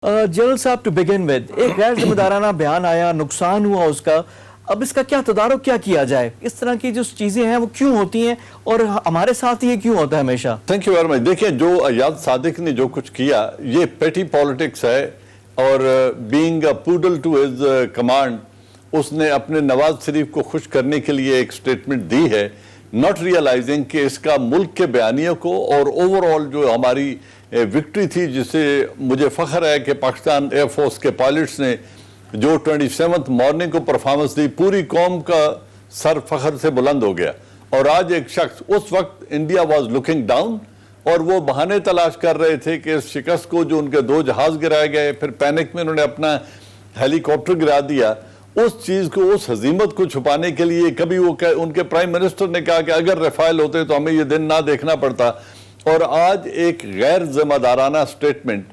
General साहब, to begin with, एक गैर जिम्मेदाराना बयान आया, नुकसान हुआ उसका। अब इसका क्या तदारुक क्या किया जाए? इस तरह की जो चीजें हैं वो क्यों होती हैं और हमारे साथ ये क्यों होता है हमेशा? Thank you very much. देखिए, जो अयाज सादिक ने जो कुछ किया ये पेटी पॉलिटिक्स है, और being a poodle to his command उसने अपने नवाज शरीफ को खुश करने के लिए एक स्टेटमेंट दी है, नॉट रियलाइजिंग कि इसका मुल्क के बयानियों को और ओवरऑल जो हमारी विक्ट्री थी, जिसे मुझे फख्र है कि पाकिस्तान एयरफोर्स के पायलट्स ने जो 27th मॉर्निंग को परफॉर्मेंस दी, पूरी कौम का सर फख्र से बुलंद हो गया। और आज एक शख्स, उस वक्त इंडिया वाज लुकिंग डाउन और वो बहाने तलाश कर रहे थे कि इस शिकस्त को, जो उनके 2 जहाज गिराए गए, फिर पैनिक में उन्होंने अपना हेलीकॉप्टर गिरा दिया, उस चीज को, उस हजीमत को छुपाने के लिए कभी वो उनके प्राइम मिनिस्टर ने कहा कि अगर रफाइल होते तो हमें ये दिन ना देखना पड़ता। और आज एक गैर जिम्मेदाराना स्टेटमेंट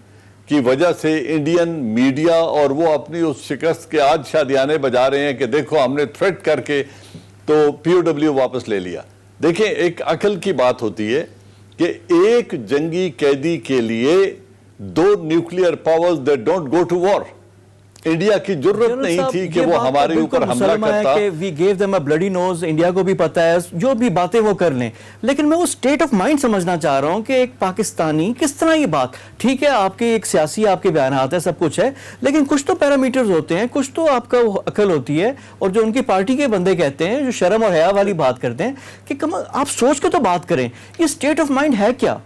की वजह से इंडियन मीडिया और वो अपनी उस शिकस्त के आज शादियाने बजा रहे हैं कि देखो हमने थ्रेट करके तो POW वापस ले लिया। देखिए, एक अकल की बात होती है कि एक जंगी कैदी के लिए 2 nuclear powers they don't go to war. India की जरूरत नहीं थी कि वो हमारे ऊपर हमला करता। We gave them a bloody nose, India को भी पता है, जो भी बातें वो कर लें। लेकिन मैं वो स्टेट ऑफ माइंड समझना चाह रहा हूं कि एक पाकिस्तानी किस तरह ये बात, ठीक है आपकी एक सियासी आपके बयान आते हैं, सब कुछ है, लेकिन कुछ तो पैरामीटर्स होते हैं, कुछ तो आपका अकल होती है। और जो उनकी पार्टी के बंदे कहते हैं, जो शर्म और हया वाली बात करते हैं कि आप सोच के तो बात करें, ये स्टेट ऑफ माइंड है क्या?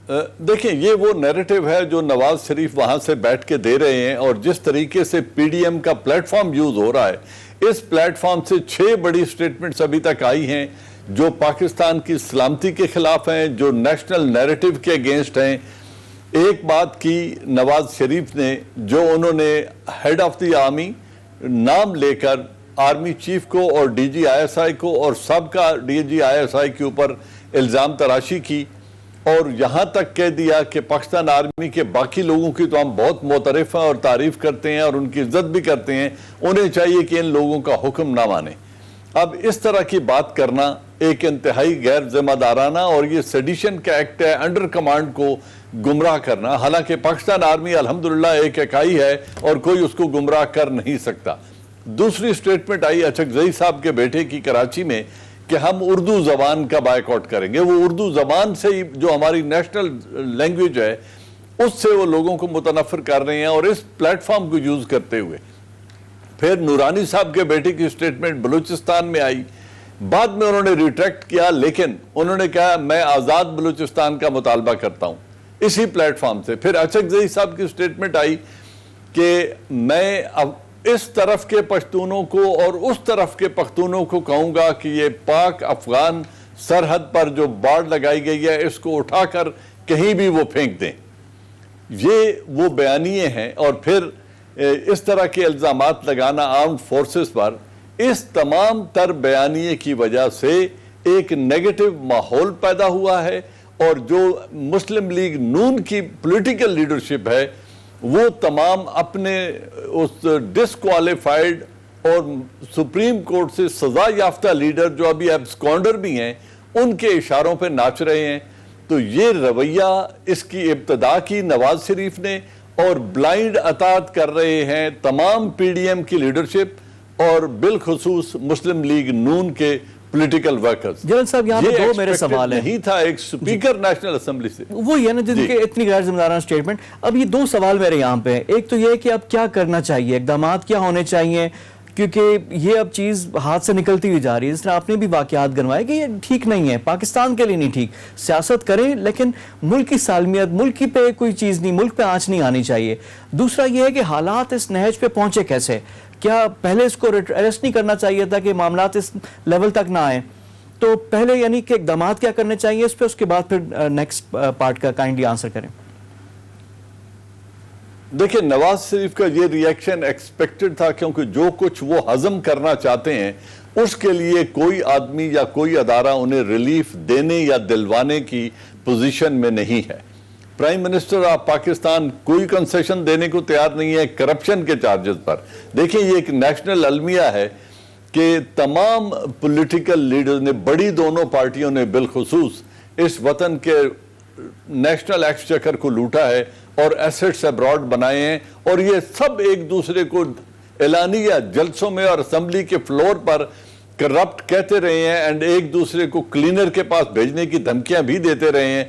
देखिए, ये वो नैरेटिव है जो नवाज शरीफ वहां से बैठ के दे रहे हैं, और जिस तरीके से PDM का प्लेटफॉर्म यूज हो रहा है, इस प्लेटफॉर्म से 6 बड़ी स्टेटमेंट्स अभी तक आई हैं जो पाकिस्तान की सलामती के खिलाफ हैं, जो नेशनल नैरेटिव के अगेंस्ट हैं। एक बात की नवाज शरीफ ने, जो उन्होंने हेड ऑफ द आर्मी नाम लेकर आर्मी चीफ को और DG ISI को और सबका DG ISI के ऊपर इल्ज़ाम तराशी की, और यहाँ तक कह दिया कि पाकिस्तान आर्मी के बाकी लोगों की तो हम बहुत मोतरफ हैं और तारीफ करते हैं और उनकी इज्जत भी करते हैं, उन्हें चाहिए कि इन लोगों का हुक्म ना माने। अब इस तरह की बात करना एक इंतहाई गैर जिम्मेदाराना, और ये सेडिशन का एक्ट है, अंडर कमांड को गुमराह करना। हालांकि पाकिस्तान आर्मी अल्हम्दुलिल्लाह एक इकाई है और कोई उसको गुमराह कर नहीं सकता। दूसरी स्टेटमेंट आई अचकजई साहब के बेटे की कराची में कि हम उर्दू ज़बान का बायकॉट करेंगे। वो उर्दू ज़बान से ही, जो हमारी नेशनल लैंग्वेज है, उससे वो लोगों को मुतनफ़िर कर रहे हैं, और इस प्लेटफॉर्म को यूज़ करते हुए। फिर नूरानी साहब के बेटे की स्टेटमेंट बलूचिस्तान में आई, बाद में उन्होंने रिट्रैक्ट किया, लेकिन उन्होंने कहा मैं आज़ाद बलूचिस्तान का मुतालबा करता हूँ इसी प्लेटफॉर्म से। फिर अचकजई साहब की स्टेटमेंट आई कि मैं अब इस तरफ के पश्तूनों को और उस तरफ के पख्तूनों को कहूंगा कि ये पाक अफगान सरहद पर जो बाड़ लगाई गई है, इसको उठाकर कहीं भी वो फेंक दें। ये वो बयानिए हैं। और फिर इस तरह के इल्ज़ामात लगाना आर्म्ड फोर्सेस पर, इस तमाम तर बयानिए की वजह से एक नेगेटिव माहौल पैदा हुआ है, और जो मुस्लिम लीग नून की पॉलिटिकल लीडरशिप है, वो तमाम अपने उस डिस्क्वालिफाइड और सुप्रीम कोर्ट से सजा याफ्ता लीडर, जो अभी एब्सकॉन्डर भी हैं, उनके इशारों पे नाच रहे हैं। तो ये रवैया, इसकी इब्तदा की नवाज शरीफ ने, और ब्लाइंड अताअत कर रहे हैं तमाम PDM की लीडरशिप और बिलखुसूस मुस्लिम लीग नून के पॉलिटिकल वर्कर्स। जनरल साहब, यहाँ पे 2 मेरे सवाल हैं। नहीं था एक स्पीकर नेशनल असेंबली से, वो ये ना जिनके इतनी गैर जिम्मेदाराना स्टेटमेंट। अब ये 2 सवाल मेरे यहाँ पे हैं। एक तो ये है कि अब क्या करना चाहिए, इक़दामात क्या होने चाहिए, क्योंकि ये अब चीज़ हाथ से निकलती हुई जा रही है। जिस तरह आपने भी वाक़यात गनवाए कि ये ठीक नहीं है, पाकिस्तान के लिए नहीं ठीक। सियासत करें, लेकिन मुल्क की सालमियत, मुल्क की पे कोई चीज़ नहीं, मुल्क पे आँच नहीं आनी चाहिए। दूसरा ये है कि हालात इस नहज पे पहुँचे कैसे? क्या पहले इसको अरेस्ट नहीं करना चाहिए था कि मामलात इस लेवल तक ना आए? तो पहले यानी कि इक़दामात क्या करने चाहिए इस पे, उसके बाद फिर नेक्स्ट पार्ट का काइंडली आंसर करें। देखिए, नवाज शरीफ का ये रिएक्शन एक्सपेक्टेड था, क्योंकि जो कुछ वो हजम करना चाहते हैं उसके लिए कोई आदमी या कोई अदारा उन्हें रिलीफ देने या दिलवाने की पोजीशन में नहीं है। प्राइम मिनिस्टर ऑफ पाकिस्तान कोई कंसेशन देने को तैयार नहीं है करप्शन के चार्जेस पर। देखिए, ये एक नेशनल अलमिया है कि तमाम पॉलिटिकल लीडर्स ने, बड़ी दोनों पार्टियों ने बिलखुसूस इस वतन के نیشنل ایکسچیکر کو لوٹا ہے اور ایسٹس ابراڈ بنائے ہیں، اور یہ سب ایک دوسرے کو اعلانیہ جلسوں میں اور اسمبلی کے فلور پر کرپٹ کہتے رہے ہیں، اینڈ ایک دوسرے کو کلینر کے پاس بھیجنے کی دھمکیاں بھی دیتے رہے ہیں.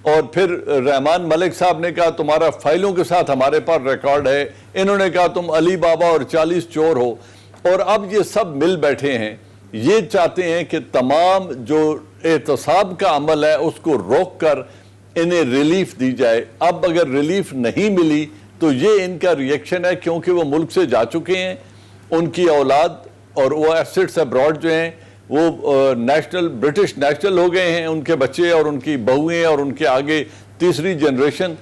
اور پھر رحمان ملک صاحب نے کہا تمہارا فائلوں کے ساتھ ہمارے پاس ریکارڈ ہے، انہوں نے کہا تم علی بابا اور 40 چور ہو. اور اب یہ سب مل بیٹھے ہیں، یہ چاہتے ہیں کہ تمام جو احتساب کا عمل ہے اس کو روک کر انہیں ریلیف دی جائے. اب اگر ریلیف نہیں ملی تو یہ ان کا ریئیکشن ہے، کیونکہ وہ ملک سے جا چکے ہیں، ان کی اولاد اور وہ ایسٹس ابراڈ جو ہیں وہ برٹش نیشنل ہو گئے ہیں، ان کے بچے اور ان کی بہویں اور ان کے آگے تیسری جنریشن.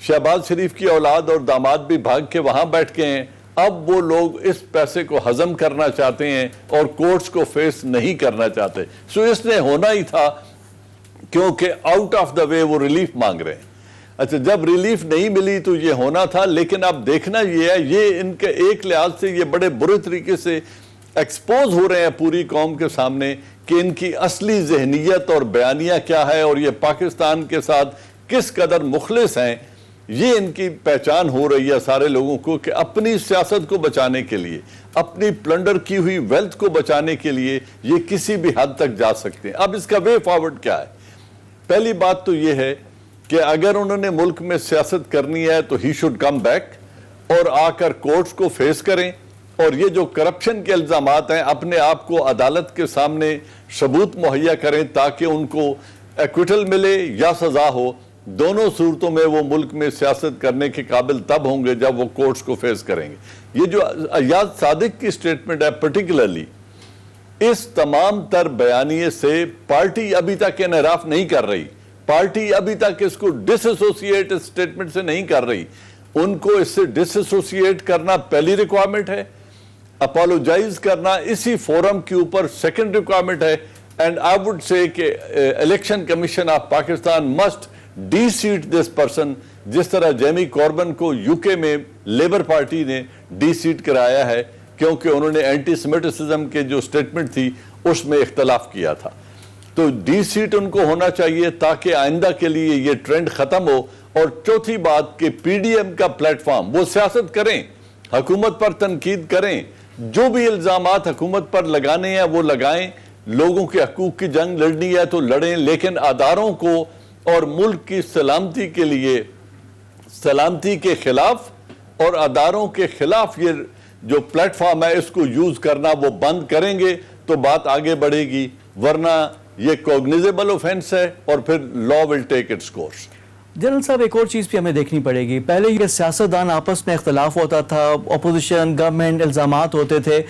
شہباز شریف کی اولاد اور داماد بھی بھاگ کے وہاں بیٹھ کے ہیں. اب وہ لوگ اس پیسے کو ہضم کرنا چاہتے ہیں اور کورٹس کو فیس نہیں کرنا چاہتے. سو اس نے ہونا ہی تھا، کیونکہ آؤٹ آف دا وے وہ ریلیف مانگ رہے ہیں. اچھا، جب ریلیف نہیں ملی تو یہ ہونا تھا. لیکن اب دیکھنا یہ ہے، یہ ان کے ایک لحاظ سے یہ بڑے برے طریقے سے ایکسپوز ہو رہے ہیں پوری قوم کے سامنے کہ ان کی اصلی ذہنیت اور بیانیہ کیا ہے، اور یہ پاکستان کے ساتھ کس قدر مخلص ہیں. یہ ان کی پہچان ہو رہی ہے سارے لوگوں کو کہ اپنی سیاست کو بچانے کے لیے، اپنی پلنڈر کی ہوئی ویلتھ کو بچانے کے لیے یہ کسی بھی حد تک جا سکتے ہیں. اب اس کا وے فارورڈ کیا ہے؟ پہلی بات تو یہ ہے کہ اگر انہوں نے ملک میں سیاست کرنی ہے تو ہی شوڈ کم بیک اور آ کر کورٹس کو فیس کریں، اور یہ جو کرپشن کے الزامات ہیں اپنے آپ کو عدالت کے سامنے ثبوت مہیا کریں تاکہ ان کو ایکویٹل ملے یا سزا ہو. دونوں صورتوں میں وہ ملک میں سیاست کرنے کے قابل تب ہوں گے جب وہ کورٹس کو فیس کریں گے. یہ جو ایاز صادق کی سٹیٹمنٹ ہے پرٹیکولرلی، اس تمام تر بیانیے سے پارٹی ابھی تک انحراف نہیں کر رہی. پارٹی ابھی تک اس کو ڈس ایسوسیٹ اس سٹیٹمنٹ سے نہیں کر رہی. ان کو اس سے ڈس ایسوسیٹ کرنا پہلی ریکوائرمنٹ ہے، اپولوجائز کرنا اسی فورم کے اوپر سیکنڈ ریکوائرمنٹ ہے. اینڈ آئی وڈ سے کہ election commission of Pakistan must deseat this person, جس طرح جیمی کوربن کو یو کے میں لیبر پارٹی نے ڈی سیٹ کرایا ہے کیونکہ انہوں نے اینٹی سیمیٹسزم کے جو سٹیٹمنٹ تھی اس میں اختلاف کیا تھا. تو ڈی سیٹ ان کو ہونا چاہیے تاکہ آئندہ کے لیے یہ ٹرینڈ ختم ہو. اور چوتھی بات کہ پی ڈی ایم کا پلیٹ فارم، وہ سیاست کریں، حکومت پر تنقید کریں، جو بھی الزامات حکومت پر لگانے ہیں وہ لگائیں، لوگوں کے حقوق کی جنگ لڑنی ہے تو لڑیں، لیکن اداروں کو اور ملک کی سلامتی کے لیے، سلامتی کے خلاف اور اداروں کے خلاف یہ جو پلیٹ فارم ہے اس کو یوز کرنا وہ بند کریں گے تو بات آگے بڑھے گی. ورنہ یہ کوگنیزیبل اوفینس ہے اور پھر لا ول ٹیک اٹس کورس. جنرل صاحب، ایک اور چیز بھی ہمیں دیکھنی پڑے گی. پہلے یہ سیاستدان آپس میں اختلاف ہوتا تھا، اپوزیشن، گورنمنٹ، الزامات ہوتے تھے.